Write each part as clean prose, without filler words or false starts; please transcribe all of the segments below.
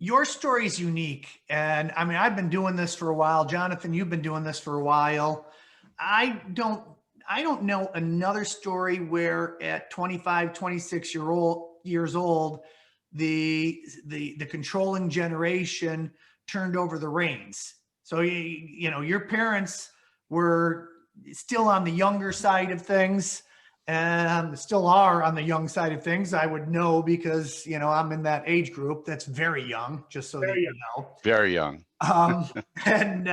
Your story is unique. And I mean, I've been doing this for a while. Jonathan, you've been doing this for a while. I don't I don't know another story where at 25, 26 years old, the controlling generation turned over the reins. So your parents were still on the younger side of things and still are on the young side of things. I would know because, I'm in that age group that's very young, just so that Very you young. know. Very young. And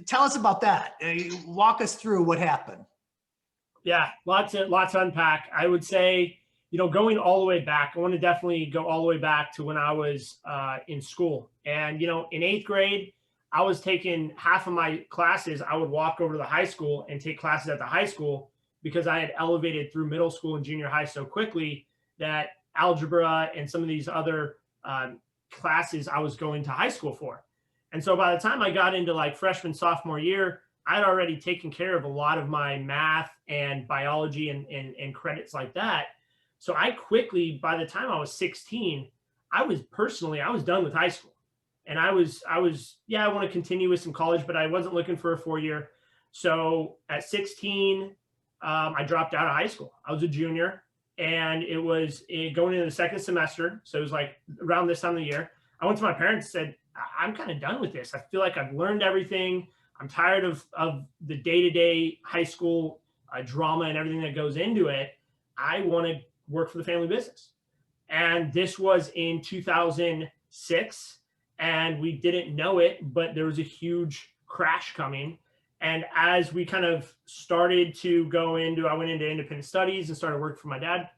tell us about that. Walk us through what happened. Yeah, lots to unpack. I would say, going all the way back, I want to definitely go all the way back to when I was in school. And, in 8th grade, I was taking half of my classes. I would walk over to the high school and take classes at the high school because I had elevated through middle school and junior high so quickly that algebra and some of these other classes I was going to high school for. And so by the time I got into like freshman, sophomore year, I'd already taken care of a lot of my math and biology and credits like that. So I quickly, by the time I was 16, I was done with high school. And I want to continue with some college, but I wasn't looking for a 4-year. So at 16, I dropped out of high school. I was a junior and it was going into the second semester. So it was like around this time of the year. I went to my parents and said, I'm kind of done with this. I feel like I've learned everything. I'm tired of the day-to-day high school drama and everything that goes into it. I want to work for the family business. And this was in 2006, and we didn't know it, but there was a huge crash coming. And as we kind of started to I went into independent studies and started working for my dad.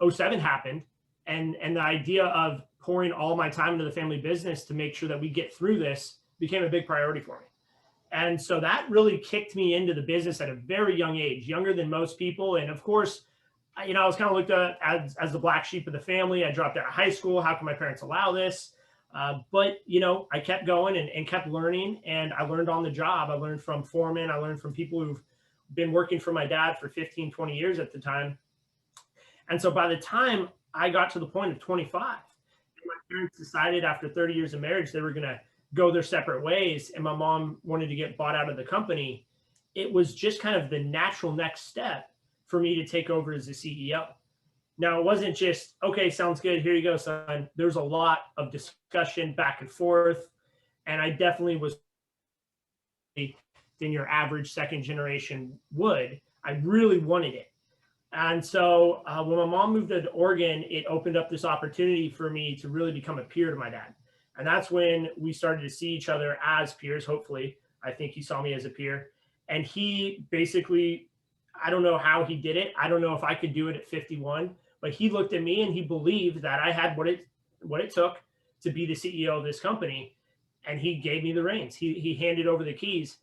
07 happened, and the idea of pouring all my time into the family business to make sure that we get through this became a big priority for me. And so that really kicked me into the business at a very young age, younger than most people. And of course, I was kind of looked at as the black sheep of the family. I dropped out of high school. How can my parents allow this? But I kept going and kept learning, and I learned on the job. I learned from foremen. I learned from people who've been working for my dad for 15, 20 years at the time. And so by the time I got to the point of 25, my parents decided after 30 years of marriage, they were going to go their separate ways. And my mom wanted to get bought out of the company. It was just kind of the natural next step for me to take over as the CEO. Now, it wasn't just, okay, sounds good. Here you go, son. There's a lot of discussion back and forth. And I definitely was than your average second generation would. I really wanted it. And so when my mom moved to Oregon, it opened up this opportunity for me to really become a peer to my dad. And that's when we started to see each other as peers, hopefully. I think he saw me as a peer. And he basically, I don't know how he did it. I don't know if I could do it at 51, but he looked at me and he believed that I had what it took to be the CEO of this company. And he gave me the reins. He handed over the keys.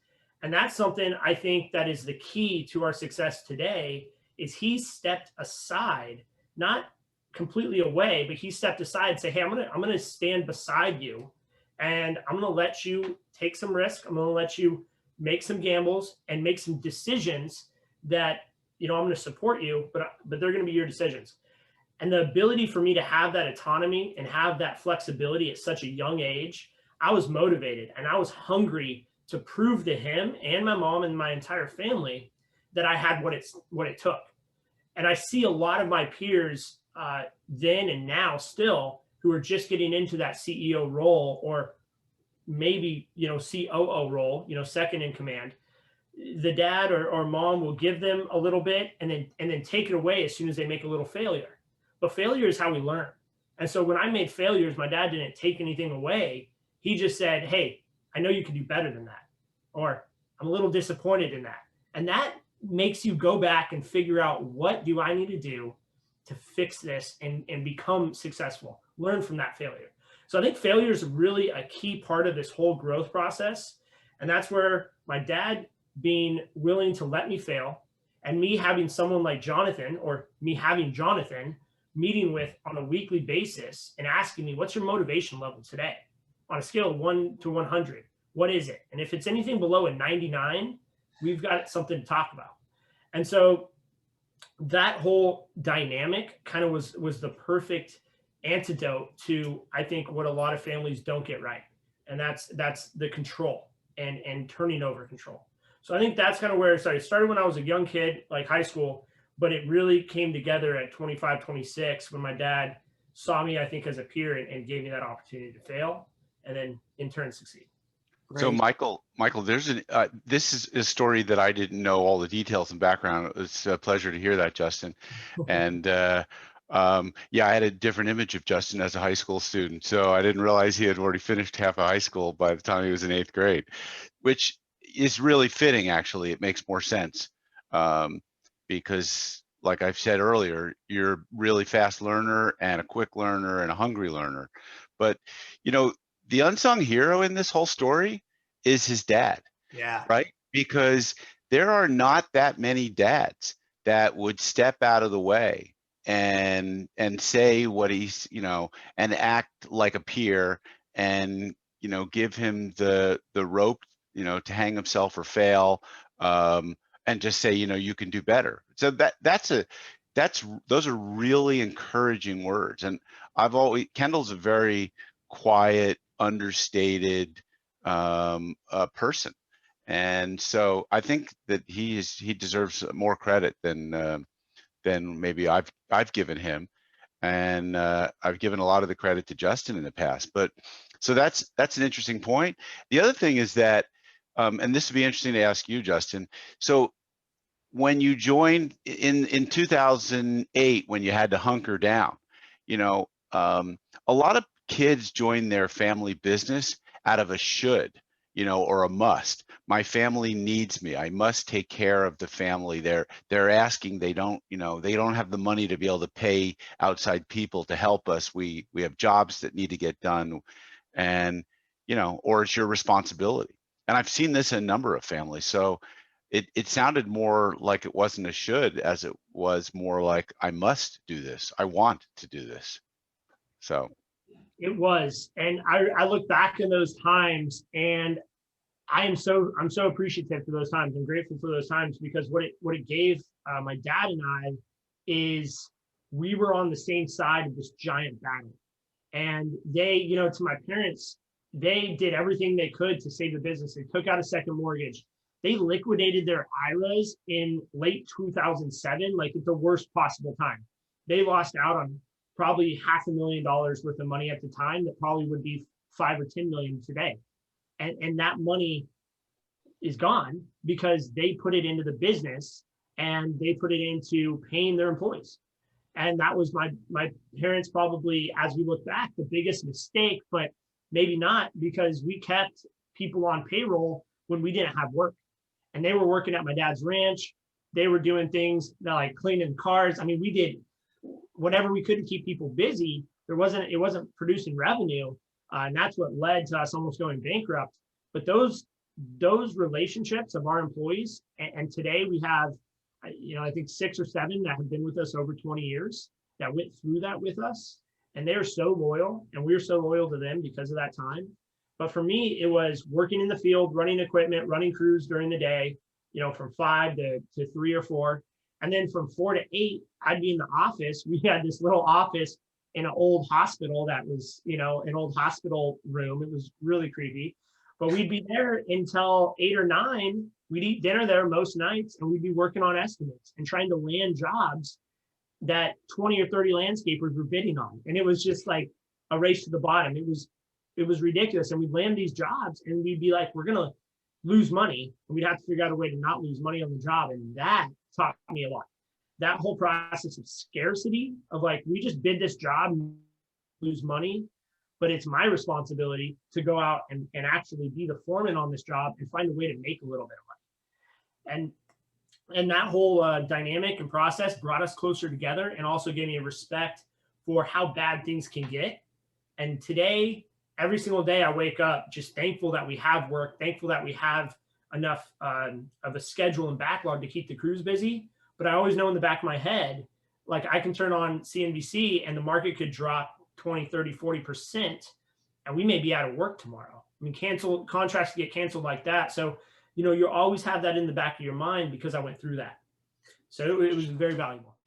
And that's something I think that is the key to our success today is he stepped aside, not completely away, but he stepped aside and say, hey, I'm gonna stand beside you and I'm gonna let you take some risk. I'm gonna let you make some gambles and make some decisions that, I'm gonna support you, but they're gonna be your decisions. And the ability for me to have that autonomy and have that flexibility at such a young age, I was motivated and I was hungry to prove to him and my mom and my entire family that I had what it took. And I see a lot of my peers then and now still who are just getting into that CEO role or maybe, COO role, second in command. The dad or mom will give them a little bit and then take it away as soon as they make a little failure. But failure is how we learn. And so when I made failures, my dad didn't take anything away. He just said, hey, I know you can do better than that. Or I'm a little disappointed in that. And that makes you go back and figure out what do I need to do to fix this and become successful, learn from that failure. So I think failure is really a key part of this whole growth process. And that's where my dad being willing to let me fail and me having someone like Jonathan or me having Jonathan meeting with on a weekly basis and asking me, what's your motivation level today? On a scale of 1 to 100, what is it? And if it's anything below a 99, we've got something to talk about. And so that whole dynamic kind of was the perfect antidote to, I think, what a lot of families don't get right. And that's the control and turning over control. So I think that's kind of where it started. It started when I was a young kid, like high school, but it really came together at 25, 26 when my dad saw me, I think, as a peer and gave me that opportunity to fail and then in turn succeed. So Great. Michael, there's this is a story that I didn't know all the details and background. It's a pleasure to hear that, Justin. And yeah, I had a different image of Justin as a high school student, so I didn't realize he had already finished half of high school by the time he was in 8th grade, which is really fitting. Actually, it makes more sense because, like I've said earlier, you're a really fast learner and a quick learner and a hungry learner. But you know, the unsung hero in this whole story is his dad. Yeah. Right? Because there are not that many dads that would step out of the way and say what he's, and act like a peer and, give him the rope, to hang himself or fail, and just say, you can do better. So those are really encouraging words. And Kendall's a very quiet, understated person, and so I think that he deserves more credit than maybe I've given him, and I've given a lot of the credit to Justin in the past. But so that's an interesting point. The other thing is that, and this would be interesting to ask you, Justin. So when you joined in 2008, when you had to hunker down, a lot of kids join their family business out of a should, or a must. My family needs me. I must take care of the family. They're asking. They don't have the money to be able to pay outside people to help us. We have jobs that need to get done, and or it's your responsibility. And I've seen this in a number of families. So it sounded more like it wasn't a should, as it was more like, I must do this. I want to do this. So it was, and I look back in those times, and I'm so appreciative for those times. I'm grateful for those times, because what it gave my dad and I is we were on the same side of this giant battle. And they, to my parents, they did everything they could to save the business. They took out a second mortgage. They liquidated their IRAs in late 2007, like at the worst possible time. They lost out on probably $500,000 worth of money at the time that probably would be 5 or 10 million today. And that money is gone because they put it into the business and they put it into paying their employees. And that was my parents, probably, as we look back, the biggest mistake, but maybe not, because we kept people on payroll when we didn't have work. And they were working at my dad's ranch. They were doing things like cleaning cars. I mean, we did whatever we could to keep people busy. It wasn't producing revenue. And that's what led to us almost going bankrupt. But those relationships of our employees, and today we have, I think 6 or 7 that have been with us over 20 years that went through that with us. And they're so loyal, and we're so loyal to them because of that time. But for me, it was working in the field, running equipment, running crews during the day, from 5 to 3 or 4. And then from 4 to 8, I'd be in the office. We had this little office in an old hospital that was, an old hospital room. It was really creepy. But we'd be there until 8 or 9. We'd eat dinner there most nights, and we'd be working on estimates and trying to land jobs that 20 or 30 landscapers were bidding on. And it was just like a race to the bottom. It was ridiculous. And we'd land these jobs and we'd be like, we're going to lose money. And we'd have to figure out a way to not lose money on the job. And that taught me a lot. That whole process of scarcity of like, we just bid this job and lose money, but it's my responsibility to go out and actually be the foreman on this job and find a way to make a little bit of money. And that whole dynamic and process brought us closer together, and also gave me a respect for how bad things can get. And today, every single day, I wake up just thankful that we have work, thankful that we have enough of a schedule and backlog to keep the crews busy. But I always know in the back of my head, like I can turn on CNBC and the market could drop 20, 30, 40%, and we may be out of work tomorrow. I mean, contracts get canceled like that. So, you always have that in the back of your mind, because I went through that. So it was very valuable.